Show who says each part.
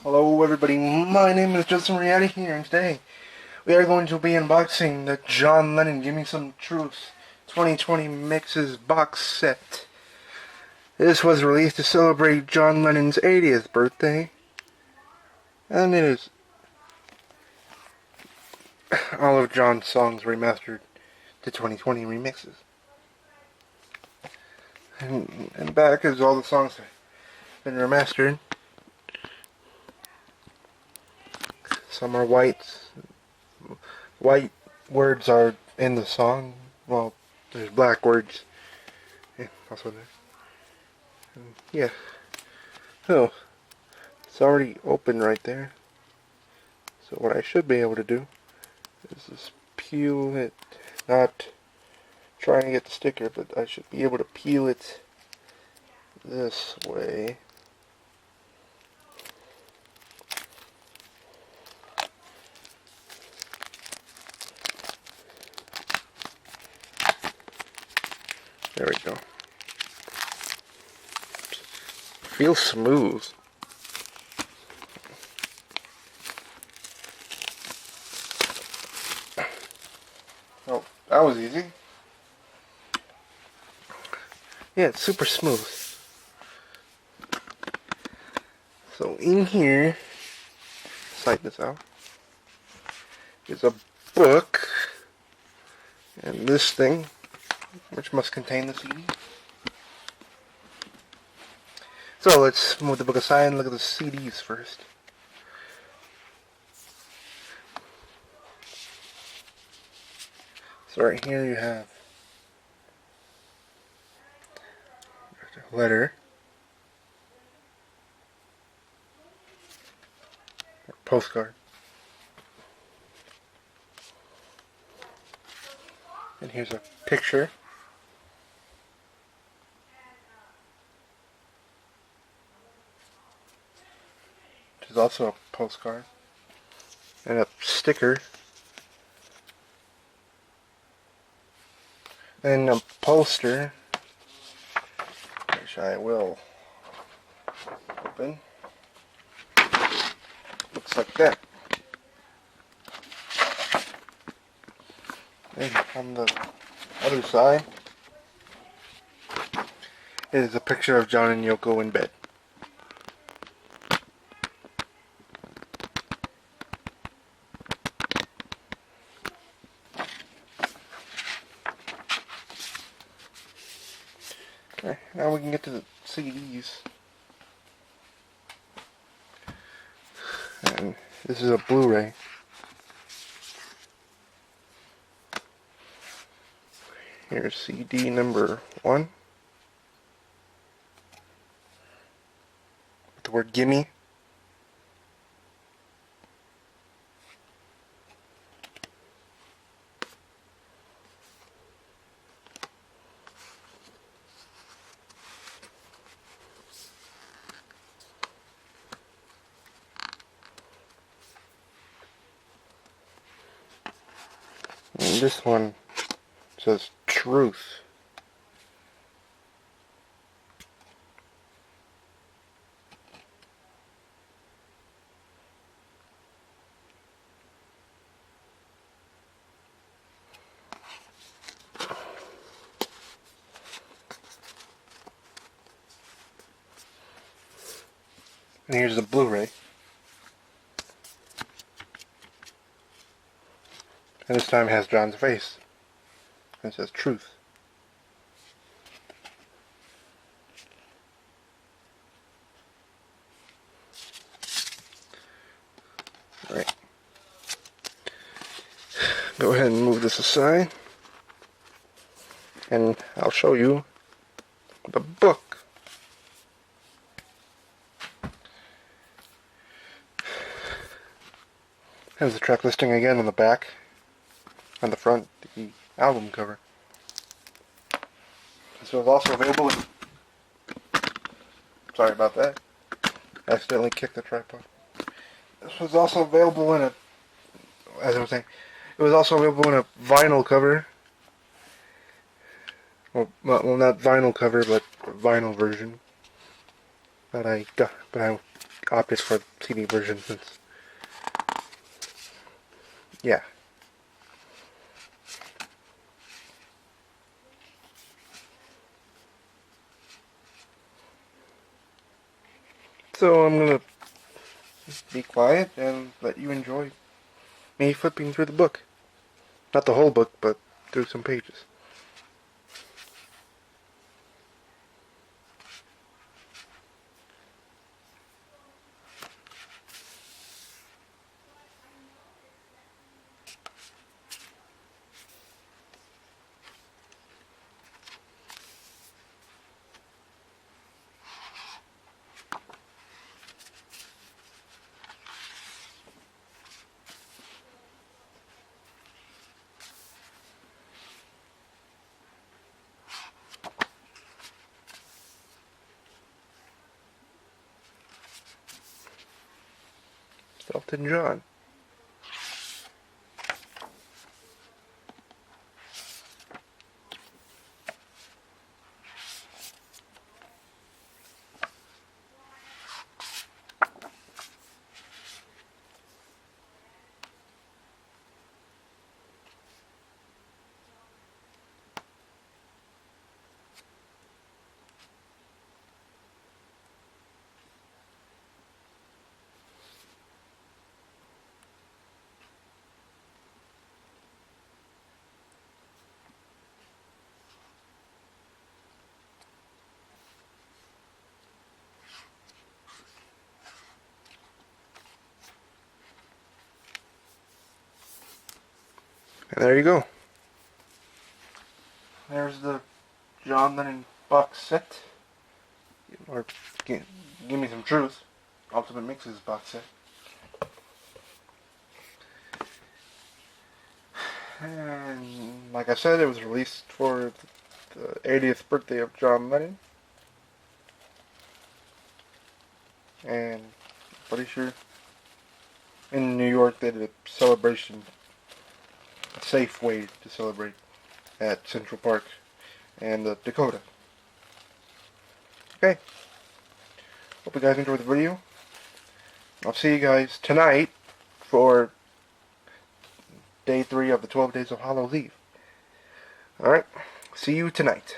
Speaker 1: Hello everybody, my name is Justin Reality here, and today we are going to be unboxing the John Lennon Gimme Some Truth 2020 Mixes box set. This was released to celebrate John Lennon's 80th birthday, and it is all of John's songs remastered to 2020 remixes. And back is all the songs that have been remastered. Some are white. White words are in the song. Well, there's black words. Yeah, also there. And yeah. So, it's already open right there. So what I should be able to do is just peel it. Not trying to get the sticker, but I should be able to peel it this way. There we go. Feels smooth. Oh, that was easy. Yeah, it's super smooth. So in here, slide this out, is a book, and this thing, which must contain the CD. So let's move the book aside and look at the CDs first. So right here you have a letter, or postcard, and here's a picture. Which is also a postcard, and a sticker, and a poster, which I will open. Looks like that. And on the other side is a picture of John and Yoko in bed. Okay, now we can get to the CDs. And this is a Blu-ray. Here's CD number 1. With the word Gimme. And this one says Truth. And here's the Blu-ray. And this time it has John's face. And it says Truth. Alright. Go ahead and move this aside. And I'll show you the book. Here's the track listing again on the back. On the front, the album cover. This was also available in... Sorry about that. I accidentally kicked the tripod. This was also available in a... As I was saying, it was also available in a vinyl cover. Well, not vinyl cover, but vinyl version. But I opted for the CD version since, yeah. So I'm gonna be quiet and let you enjoy me flipping through the book. Not the whole book, but through some pages. Elton John. And there you go. There's the John Lennon box set. Or Give Me Some Truth. Ultimate Mixes box set. And like I said, it was released for the 80th birthday of John Lennon. And I'm pretty sure in New York they did a celebration, a safe way to celebrate at Central Park and the Dakota. Okay. Hope you guys enjoyed the video. I'll see you guys tonight for day 3 of the 12 Days of Hallows Eve. Alright, see you tonight.